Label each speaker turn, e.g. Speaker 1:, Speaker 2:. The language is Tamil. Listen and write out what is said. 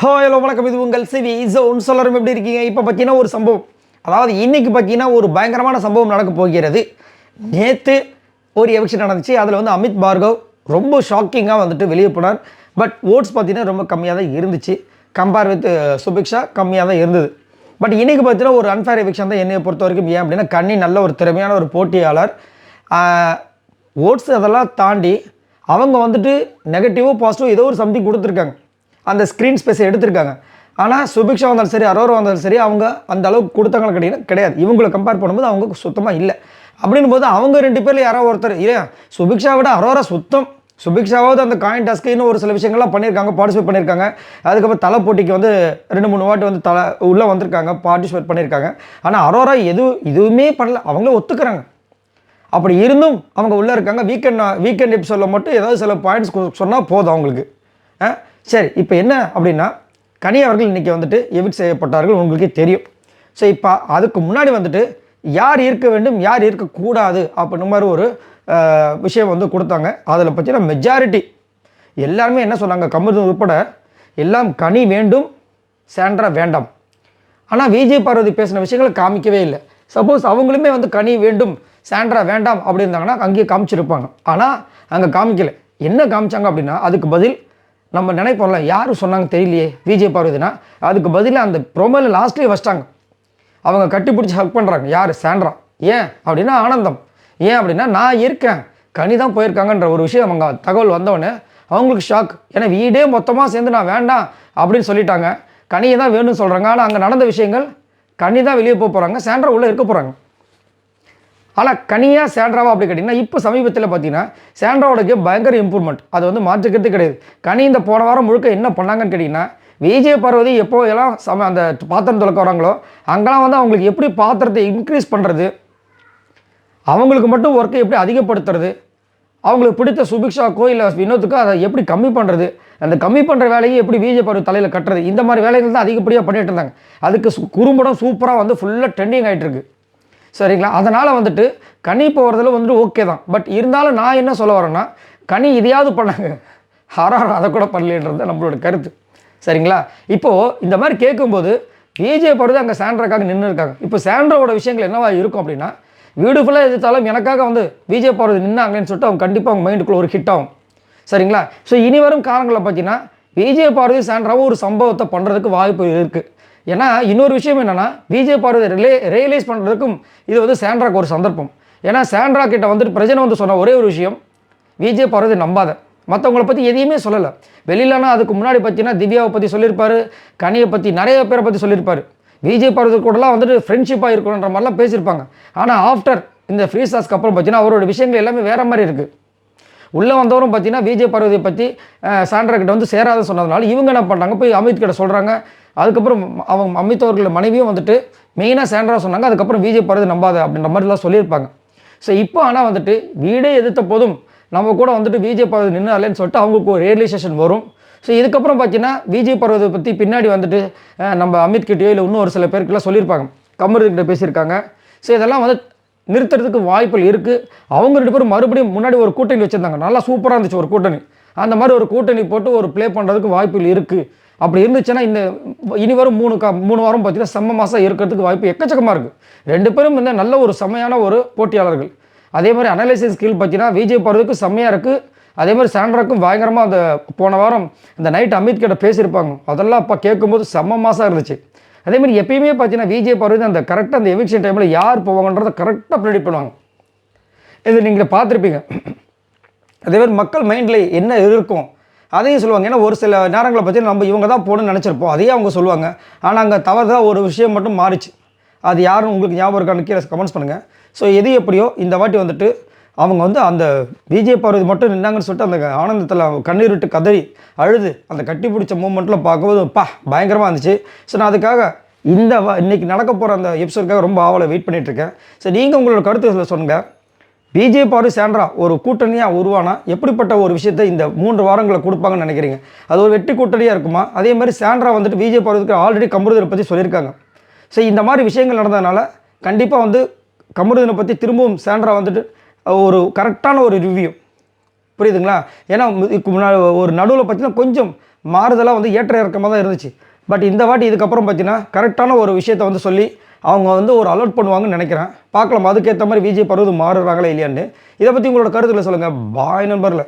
Speaker 1: ஹலோ வணக்கம், இது உங்கள் சிவி ஜோன். சொல்லரும் எப்படி இருக்கீங்க? இப்போ பார்த்தீங்கன்னா ஒரு சம்பவம், அதாவது இன்றைக்கி பார்த்தீங்கன்னா ஒரு பயங்கரமான சம்பவம் நடக்க போகிறது. நேற்று ஒரு எவிக்ஷன் நடந்துச்சு. அதில் வந்து அமித் பார்கவ் ரொம்ப ஷாக்கிங்காக வந்துட்டு வெளியே போனார். பட் ஓட்ஸ் பார்த்தீங்கன்னா ரொம்ப கம்மியாக தான் இருந்துச்சு. கம்பேர் வித் சுபிக்ஷா கம்மியாக தான் இருந்தது. பட் இன்றைக்கி பார்த்தீங்கன்னா ஒரு அன்ஃபேர் எவிக்ஷன் தான் என்னை பொறுத்த வரைக்கும். ஏன் அப்படின்னா கன்னி நல்ல ஒரு திறமையான ஒரு போட்டியாளர். ஓட்ஸ் அதெல்லாம் தாண்டி அவங்க வந்துட்டு நெகட்டிவோ பாசிட்டிவோ ஏதோ ஒரு சம்திங் கொடுத்துருக்காங்க, அந்த ஸ்க்ரீன் ஸ்பேஸை எடுத்திருக்காங்க. ஆனால் சுபிக்ஷா வந்தாலும் சரி, அரோரா வந்தாலும் சரி, அவங்க அந்த அளவுக்கு கொடுத்தாங்க கிடையாது. இவங்களை கம்பேர் பண்ணும்போது அவங்க சுத்தமாக இல்லை. அப்படின் போது அவங்க ரெண்டு பேரில் யாராவது ஒருத்தர் இல்லையா, சுபிக்ஷா விட அரோரா சுத்தம். சுபிக்ஷாவது அந்த காயின் டாஸ்க்கு ஒரு சில விஷயங்கள்லாம் பண்ணியிருக்காங்க, பார்ட்டிசிபேட் பண்ணியிருக்காங்க. அதுக்கப்புறம் தலை போட்டிக்கு வந்து 2-3 வாட்டி வந்து உள்ளே வந்திருக்காங்க, பார்ட்டிசிபேட் பண்ணியிருக்காங்க. ஆனால் அரோரா எதுவுமே பண்ணல, அவங்களே ஒத்துக்கிறாங்க. அப்படி இருந்தும் அவங்க உள்ளே இருக்காங்க. வீக்கெண்ட் எபிசோடில் மட்டும் ஏதாவது சில பாயிண்ட்ஸ் சொன்னால் போதும் அவங்களுக்கு. சரி, இப்போ என்ன அப்படின்னா கனி அவர்கள் இன்றைக்கி வந்துட்டு எவிக்ட் செய்யப்பட்டார்கள், உங்களுக்கே தெரியும். ஸோ இப்போ அதுக்கு முன்னாடி வந்துட்டு யார் இருக்க வேண்டும், யார் இருக்கக்கூடாது அப்படின்ற மாதிரி ஒரு விஷயம் வந்து கொடுத்தாங்க. அதில் பார்த்தீங்கன்னா மெஜாரிட்டி எல்லாருமே என்ன சொன்னாங்க, கமருதீன் உட்பட எல்லாம் கனி வேண்டும், சாண்ட்ரா வேண்டாம். ஆனால் விஜய் பார்வதி பேசின விஷயங்களை காமிக்கவே இல்லை. சப்போஸ் அவங்களுமே வந்து கனி வேண்டும், சாண்ட்ரா வேண்டாம் அப்படி இருந்தாங்கன்னா அங்கேயே காமிச்சிருப்பாங்க. ஆனால் அங்கே காமிக்கலை. என்ன காமிச்சாங்க அப்படின்னா, அதுக்கு பதில் நம்ம நினைப்போம்ல, யார் சொன்னாங்க தெரியலையே விஜய் பார்வதினா, அதுக்கு பதிலாக அந்த ப்ரோமோவில் லாஸ்ட்லேயே வச்சிட்டாங்க. அவங்க கட்டி பிடிச்சி ஹக் பண்ணுறாங்க. யார்? சாண்ட்ரா. ஏன் அப்படின்னா ஆனந்தம். ஏன் அப்படின்னா நான் இருக்கேன், கனி தான் போயிருக்காங்கன்ற ஒரு விஷயம் அவங்க தகவல் வந்தவொடனே அவங்களுக்கு ஷாக். ஏன்னா வீடே மொத்தமாக சேர்ந்து நான் வேண்டாம் அப்படின்னு சொல்லிட்டாங்க, கனியை தான் வேணும்னு சொல்கிறாங்க. ஆனால் அங்கே நடந்த விஷயங்கள் கனி தான் வெளியே போகிறாங்க, சாண்ட்ரா உள்ளே இருக்க போகிறாங்க. ஆனால் கனியா சாண்ட்ராவா அப்படி கேட்டிங்கன்னா, இப்போ சமீபத்தில் பார்த்தீங்கன்னா சாண்ட்ராவோட கேம் பயங்கர இம்ப்ரூவ்மெண்ட், அது வந்து மாற்றுக்கிறது கிடையாது. கனி இந்த போன வாரம் முழுக்க என்ன பண்ணாங்கன்னு கேட்டிங்கன்னா, விஜய் பார்வதி எப்போ எல்லாம் அந்த பாத்திரம் துலக்க வராங்களோ அங்கெல்லாம் வந்து அவங்களுக்கு எப்படி பாத்திரத்தை இன்க்ரீஸ் பண்ணுறது, அவங்களுக்கு மட்டும் ஒர்க்கை எப்படி அதிகப்படுத்துறது, அவங்களுக்கு பிடித்த சுபிக்ஷாக்கோ இல்லை வினோத்துக்கோ அதை எப்படி கம்மி பண்ணுறது, அந்த கம்மி பண்ணுற வேலையை எப்படி விஜய் பார்வதி தலையில் கட்டுறது, இந்த மாதிரி வேலைகள் தான் அதிகப்படியாக பண்ணிகிட்டு இருந்தாங்க. அதுக்கு குறும்படம் சூப்பராக வந்து ஃபுல்லாக ட்ரெண்டிங் ஆகிட்டு இருக்கு. சரிங்களா? அதனால் வந்துட்டு கனி போகிறதுல வந்துட்டு ஓகே தான். பட் இருந்தாலும் நான் என்ன சொல்ல வரேன்னா, கனி இதையாவது பண்ணாங்க, ஹரார் அதை கூட பண்ணலன்றது நம்மளோட கருத்து. சரிங்களா? இப்போது இந்த மாதிரி கேட்கும்போது விஜய் பார்வதி அங்கே சாண்ட்ராக்காக நின்று இருக்காங்க. இப்போ சாண்ட்ராவோட விஷயங்கள் என்னவா இருக்கும் அப்படின்னா, வீடு ஃபுல்லாக எதிர்த்தாலும் எனக்காக வந்து விஜய் பார்வதி நின்னாங்கன்னு சொல்லிட்டு அவங்க கண்டிப்பாக அவங்க மைண்டுக்குள்ளே ஒரு ஹிட் ஆகும். சரிங்களா? ஸோ இனி வரும் காலங்களில் பார்த்தீங்கன்னா விஜய் பார்வதி சாண்ட்ராவும் ஒரு சம்பவத்தை பண்ணுறதுக்கு வாய்ப்பு இருக்குது. ஏன்னா இன்னொரு விஷயம் என்னென்னா, விஜய் பார்வதி ரியலைஸ் பண்ணுறதுக்கும் இது வந்து சாண்ட்ராக்கு ஒரு சந்தர்ப்பம். ஏன்னா சாண்ட்ரா கிட்ட வந்துட்டு பிரச்சனை வந்து சொன்ன ஒரே ஒரு விஷயம், விஜய் பார்வதி நம்பாத, மற்றவங்கள பற்றி எதையுமே சொல்லலை. வெளியிலனா அதுக்கு முன்னாடி பார்த்தீங்கன்னா திவ்யாவை பற்றி சொல்லியிருப்பார், கனியை பற்றி நிறைய பேரை பற்றி சொல்லியிருப்பார். விஜய் பார்வதி கூடலாம் வந்துட்டு ஃப்ரெண்ட்ஷிப்பாக இருக்கணுன்ற மாதிரிலாம் பேசியிருப்பாங்க. ஆனால் ஆஃப்டர் இந்த ஃப்ரீ ஸ்டாஸ்க்கு அப்புறம் பார்த்தீங்கன்னா அவரோட விஷயங்கள் எல்லாமே வேறு மாதிரி இருக்குது. உள்ளே வந்தவரும் பார்த்தீங்கன்னா விஜய் பார்வதியை பற்றி சாண்ட்ரா கிட்ட வந்து சேராத சொன்னதுனால இவங்க என்ன பண்ணுறாங்க, போய் அமித் கிட்ட சொல்கிறாங்க. அதுக்கப்புறம் அவங்க அமித் அவர்களோட மனைவியும் வந்துட்டு மெயினாக சாண்ட்ரா சொன்னாங்க. அதுக்கப்புறம் விஜய் பார்வதி நம்பாத அப்படின்ற மாதிரிலாம் சொல்லியிருப்பாங்க. ஸோ இப்போ ஆனால் வந்துட்டு வீடே எதிர்த்த போதும் நம்ம கூட வந்துட்டு விஜய் பார்வதி நின்னாலேன்னு சொல்லிட்டு அவங்களுக்கு ஒரு ரியலைசேஷன் வரும். ஸோ இதுக்கப்புறம் பார்த்தீங்கன்னா விஜய் பார்வதியை பற்றி பின்னாடி வந்துட்டு நம்ம அமித் கிட்டேயோ இல்லை இன்னும் ஒரு சில பேருக்குலாம் சொல்லியிருப்பாங்க, கமருதீன் கிட்ட பேசியிருக்காங்க. ஸோ இதெல்லாம் வந்து நிறுத்துறதுக்கு வாய்ப்புகள் இருக்குது. அவங்க 2 பேரும் மறுபடியும் முன்னாடி ஒரு கூட்டணி வச்சுருந்தாங்க, நல்லா சூப்பராக இருந்துச்சு ஒரு கூட்டணி. அந்த மாதிரி ஒரு கூட்டணி போட்டு ஒரு ப்ளே பண்ணுறதுக்கு வாய்ப்புகள் இருக்குது. அப்படி இருந்துச்சுன்னா இந்த இனி வரும் 3 வாரம் பார்த்தீங்கன்னா செம்ம மாதம் இருக்கிறதுக்கு வாய்ப்பு எக்கச்சக்கமாக இருக்குது. 2 பேரும் வந்து நல்ல ஒரு செம்மையான ஒரு போட்டியாளர்கள். அதே மாதிரி அனலைசிஸ் ஸ்கில் பார்த்தீங்கன்னா விஜய் பார்வதிக்கு செம்மையாக இருக்குது. அதே மாதிரி சாண்ட்ராக்கும் பயங்கரமாக அந்த போன வாரம் இந்த நைட் அமித் கிட்ட பேசியிருப்பாங்க, அதெல்லாம் அப்போ கேட்கும்போது செம்ம மாதம் இருந்துச்சு. அதேமாதிரி எப்பயுமே பார்த்தீங்கன்னா விஜய் பார்வதி அந்த கரெக்டாக அந்த எவிக்ஷன் டைமில் யார் போவாங்கன்றதை கரெக்டாக ப்ரெடிக்ட் பண்ணுவாங்க. இது நீங்கள் பார்த்துருப்பீங்க. அதேமாதிரி மக்கள் மைண்டில் என்ன இருக்கும் அதையும் சொல்லுவாங்க. ஏன்னா ஒரு சில நேரங்களை பார்த்தீங்கன்னா நம்ம இவங்க தான் போகணும்னு நினச்சிருப்போம், அதையே அவங்க சொல்லுவாங்க. ஆனால் அங்கே தவறுதான் ஒரு விஷயம் மட்டும் மாறிச்சு. அது யாரும் உங்களுக்கு ஞாபகம் இருக்கான்னு கீழே கமெண்ட்ஸ் பண்ணுங்கள். ஸோ எது எப்படியோ இந்த வாட்டி வந்துட்டு அவங்க வந்து அந்த விஜய் பார்வதி மட்டும் நின்னாங்கன்னு சொல்லிட்டு அந்த ஆனந்தத்தில் கண்ணீர் விட்டு கதறி அழுது அந்த கட்டி பிடிச்ச மூமெண்ட்டில் பார்க்கும்போது பயங்கரமாக இருந்துச்சு. ஸோ நான் அதுக்காக இன்றைக்கி நடக்க போகிற அந்த எபிசோடுக்காக ரொம்ப ஆவலை வெயிட் பண்ணிகிட்ருக்கேன். ஸோ நீங்கள் உங்களோட கருத்து சொல்லுங்கள். விஜய் பார்வதி சாண்ட்ரா ஒரு கூட்டணியாக உருவானா எப்படிப்பட்ட ஒரு விஷயத்தை இந்த 3 வாரங்களை கொடுப்பாங்கன்னு நினைக்கிறீங்க? அது ஒரு வெற்றி கூட்டணியாக இருக்குமா? அதே மாதிரி சாண்ட்ரா வந்துட்டு விஜய் பார்வதிக்கு ஆல்ரெடி கமருதீனை பற்றி சொல்லியிருக்காங்க. ஸோ இந்த மாதிரி விஷயங்கள் நடந்ததுனால கண்டிப்பாக வந்து கமருதீனை பற்றி திரும்பவும் சாண்ட்ரா வந்துட்டு ஒரு கரெக்டான ஒரு ரிவ்யூ, புரியுதுங்களா? ஏன்னா இதுக்கு முன்னாடி ஒரு நடுவில் பார்த்தீங்கன்னா கொஞ்சம் மாறுதலாக வந்து ஏற்ற இறக்கமாக தான் இருந்துச்சு. பட் இந்த வாட்டி இதுக்கப்புறம் பார்த்தீங்கன்னா கரெக்டான ஒரு விஷயத்தை வந்து சொல்லி அவங்க வந்து ஒரு அலர்ட் பண்ணுவாங்கன்னு நினைக்கிறேன். பார்க்கலாம் அதுக்கேற்ற மாதிரி விஜய் பருவது மாறுறாங்களா இல்லையான்னு. இதை பற்றி உங்களோட கருத்துக்களை சொல்லுங்கள். பாய் நண்பர்களே.